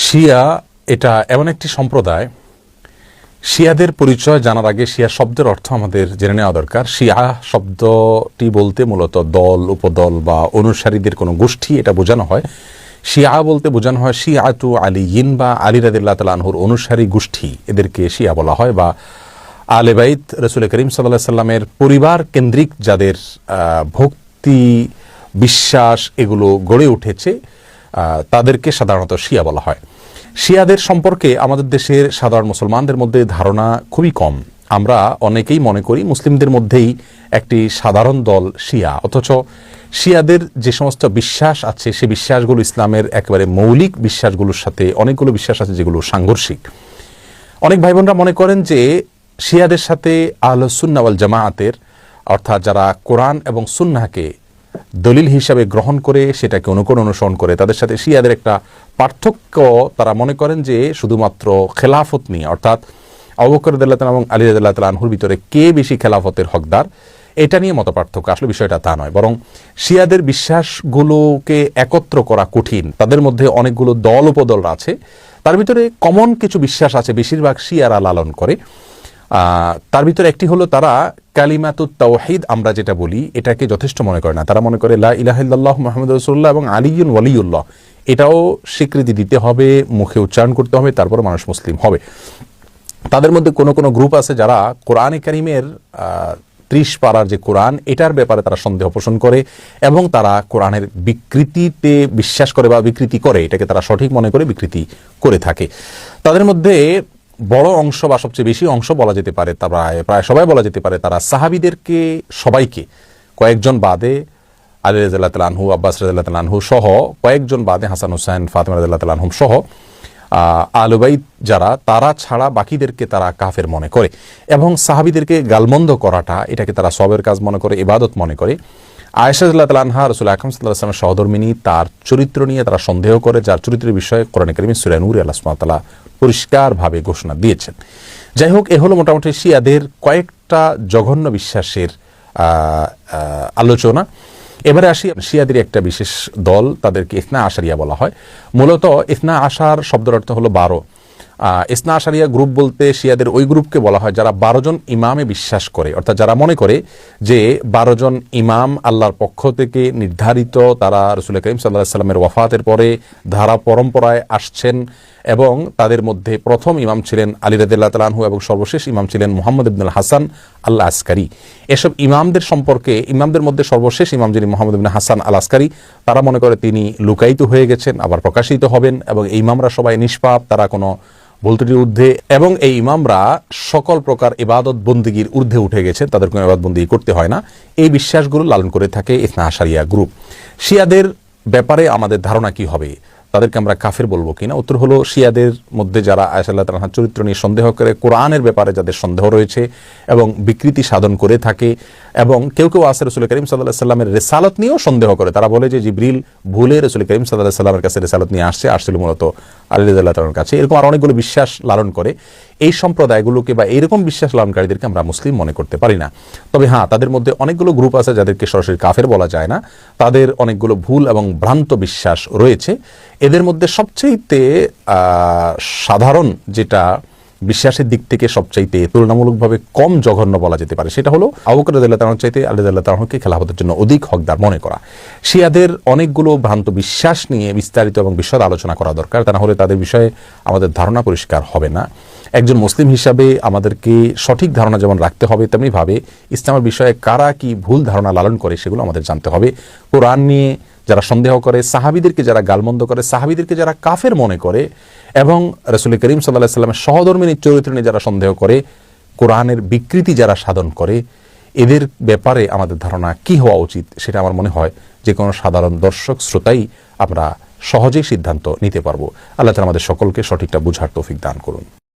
শিয়া এটা এমন একটি সম্প্রদায়, শিয়াদের পরিচয় জানার আগে শিয়া শব্দের অর্থ আমাদের জেনে নেওয়া দরকার। শিয়া শব্দটি বলতে মূলত দল, উপদল বা অনুসারীদের কোনো গোষ্ঠী এটা বোঝানো হয়। শিয়া বলতে বোঝানো হয় শিয়াতু আলিয়িন বা আলী রাদিয়াল্লাহু তাআলা আনহুর অনুসারী গোষ্ঠী, এদেরকে শিয়া বলা হয়। বা আলে বাইত রাসূল করিম সাল্লাল্লাহু আলাইহি সাল্লামের পরিবার কেন্দ্রিক যাদের ভক্তি, বিশ্বাস এগুলো গড়ে উঠেছে তাদেরকে সাধারণত শিয়া বলা হয়। শিয়াদের সম্পর্কে আমাদের দেশের সাধারণ মুসলমানদের মধ্যে ধারণা খুবই কম। আমরা অনেকেই মনে করি মুসলিমদের মধ্যেই একটি সাধারণ দল শিয়া, অথচ শিয়াদের যে সমস্ত বিশ্বাস আছে সে বিশ্বাসগুলো ইসলামের একেবারে মৌলিক বিশ্বাসগুলোর সাথে অনেকগুলো বিশ্বাস আছে যেগুলো সাংঘর্ষিক। অনেক ভাই বোনরা মনে করেন যে শিয়াদের সাথে আহলুস সুন্নাহ ওয়াল জামাআতের, অর্থাৎ যারা কোরআন এবং সুন্নাহকে দলিল হিসাবে গ্রহণ করে সেটাকে অনুসরণ করে, তাদের সাথে শিয়াদের একটা পার্থক্য তারা মনে করেন যে শুধুমাত্র খেলাফত নিয়ে, অর্থাৎ আবু বকর রাদিয়াল্লাহু তাআলা এবং আলী রাদিয়াল্লাহু তাআলা আনহুর ভিতরে কে বেশি খেলাফতের হকদার এটা নিয়ে মত পার্থক্য। আসলে বিষয়টা তা নয়, বরং শিয়াদের বিশ্বাসগুলোকে একত্র করা কঠিন। তাদের মধ্যে অনেকগুলো দল উপদল আছে, তার ভিতরে কমন কিছু বিশ্বাস আছে বেশিরভাগ শিয়ারা লালন করে। তার ভিতরে একটি হলো তারা কালিমাতুত তাওহীদ আমরা যেটা বলি এটাকে যথেষ্ট মনে করে না। তারা মনে করে লা ইলাহা ইল্লাল্লাহ মুহাম্মাদুর রাসূলুল্লাহ এবং আলিয়ুন ওয়ালিউল্লাহ এটাও স্বীকৃতি দিতে হবে, মুখে উচ্চারণ করতে হবে, তারপর মানুষ মুসলিম হবে। তাদের মধ্যে কোনো কোনো গ্রুপ আছে যারা কোরআনে কারীমের 30 পারার যে কোরআন এটার ব্যাপারে তারা সন্দেহ পোষণ করে এবং তারা কোরআনের বিকৃতিতে বিশ্বাস করে বা বিকৃতি করে, এটাকে তারা সঠিক মনে করে বিকৃতি করে থাকে। তাদের মধ্যে বড় অংশ বা সবচেয়ে বেশি অংশ বলা যেতে পারে, প্রায় সবাই বলা যেতে পারে, তারা সাহাবীদেরকে সবাইকে, কয়েকজন বাদে আলী রাদিয়াল্লাহু তাআলা আনহু, আব্বাস রাদিয়াল্লাহু তাআলা আনহু সহ কয়েকজন বাদে হাসান হুসাইন, ফাতিমা রাদিয়াল্লাহু তাআলা আনহুম সহ আহলে বাইত যারা, তারা ছাড়া বাকিদেরকে তারা কাফের মনে করে এবং সাহাবীদেরকে গালমন্দ করাটা এটাকে তারা সওয়াবের কাজ মনে করে, ইবাদত মনে করে। আয়েশা রাদিয়াল্লাহু তাআলা আনহা রাসূল আকরাম সাল্লাল্লাহু আলাইহি ওয়াসাল্লামের সহধর্মিণী, তার চরিত্র নিয়ে তারা সন্দেহ করে, যার চরিত্রের বিষয়ে কোরআনে কারীমের সূরা নূরে আল্লাহ সুবহানাহু ওয়া তাআলা পরিষ্কারভাবে ঘোষণা দিয়েছেন। যাই হোক, এ হলো মোটামুটি শিয়াদের কয়েকটা জঘন্য বিশ্বাসের আলোচনা। এবারে আসি শিয়াদের একটা বিশেষ দল, তাদেরকে ইসনা আশারিয়া বলা হয়। মূলত ইসনা আশার শব্দের অর্থ হলো 12। ইসনা আশারিয়া গ্রুপ বলতে শিয়াদের ওই গ্রুপকে বলা হয় যারা 12 জন ইমামে বিশ্বাস করে, অর্থাৎ যারা মনে করে যে 12 জন ইমাম আল্লাহর পক্ষ থেকে নির্ধারিত, তারা রাসূল করিম সাল্লাল্লাহু আলাইহি ওয়াসাল্লামের ওয়াফাতের পরে ধারা পরম্পরায় আসছেন এবং তাদের মধ্যে প্রথম ইমাম ছিলেন আলী রাদিয়াল্লাহু তাআলা আনহু এবং সর্বশেষ ইমাম ছিলেন মুহাম্মদ ইবনুল হাসান আল আসকারী। এসব ইমামদের সম্পর্কে, ইমামদের মধ্যে সর্বশেষ ইমাম যিনি মুহাম্মদ ইবনে হাসান আল আসকারী, তারা মনে করে তিনি লুকায়িত হয়ে গেছেন, আবার প্রকাশিত হবেন এবং এই ইমামরা সবাই নিষ্পাপ, তারা কোনো ভুল ত্রুটির ঊর্ধ্বে এবং এই ইমামরা সকল প্রকার ইবাদত বন্দেগীর ঊর্ধ্বে উঠে গেছে, তাদের কোনো ইবাদত বন্দেগী করতে হয় না। এই বিশ্বাসগুলো লালন করে থাকে ইসনা আশারিয়া গ্রুপ। শিয়াদের ব্যাপারে আমাদের ধারণা কি হবে, তাদেরকে আমরা কাফের বলবো কিনা? উত্তর হলো, শিয়াদের মধ্যে যারা আয়েশা রাদিয়াল্লাহু তাআলার চরিত্র নিয়ে সন্দেহ করে, কোরআনের ব্যাপারে যাদের সন্দেহ রয়েছে এবং বিকৃতি সাধন করে থাকে, এবং কেউ কেউ আছে রাসূল করিম সাল্লাল্লাহু আলাইহি ওয়াসাল্লামের রিসালাত নিয়েও সন্দেহ করে। তারা বলে যে জিবরিল ভুলে রাসূল করিম সাল্লাল্লাহু আলাইহি ওয়াসাল্লামের কাছে রিসালাত নিয়ে আসছিল মূলত আলী রাদিয়াল্লাহু তাআলার কাছে। এরকম আর অনেকগুলো বিশ্বাস লালন করে। এই সম্প্রদায়গুলোকে বা এইরকম বিশ্বাস লালনকারীদেরকে আমরা মুসলিম মনে করতে পারি না। তবে হ্যাঁ, তাদের মধ্যে অনেকগুলো গ্রুপ আছে যাদেরকে সরাসরি কাফের বলা যায় না, তাদের অনেকগুলো ভুল এবং ভ্রান্ত বিশ্বাস রয়েছে। এদের মধ্যে সবচাইতে সাধারণ যেটা বিশ্বাসের দিক থেকে সবচাইতে তুলনামূলকভাবে কম জঘন্য বলা যেতে পারে, সেটা হলো আবু বকর রাদিয়াল্লাহু তাআলার চাইতে আলী রাদিয়াল্লাহু তাআলাকে খেলাফতের জন্য অধিক হকদার মনে করা। শিয়াদের অনেকগুলো ভ্রান্ত বিশ্বাস নিয়ে বিস্তারিত এবং বিশদ আলোচনা করা দরকার, তা না হলে তাদের বিষয়ে আমাদের ধারণা পরিষ্কার হবে না। একজন মুসলিম হিসাবে আমাদেরকে সঠিক ধারণা যেমন রাখতে হবে, তেমনিভাবে ইসলামের বিষয়ে কারা কি ভুল ধারণা লালন করে সেগুলো আমাদের জানতে হবে। কোরআন নিয়ে যারা সন্দেহ করে, সাহাবীদেরকে যারা গালমন্দ করে, সাহাবীদেরকে যারা কাফের মনে করে এবং রাসূল করিম সাল্লাল্লাহু আলাইহি ওয়াসাল্লামের সহধর্মিণীর চরিত্র নিয়ে যারা সন্দেহ করে, কোরআনের বিকৃতি যারা সাধন করে, এদের ব্যাপারে আমাদের ধারণা কি হওয়া উচিত সেটা আমার মনে হয় যে কোনো সাধারণ দর্শক শ্রোতাই আমরা সহজেই সিদ্ধান্ত নিতে পারবো। আল্লাহ তাআলা আমাদের সকলকে সঠিকটা বুঝার তৌফিক দান করুন।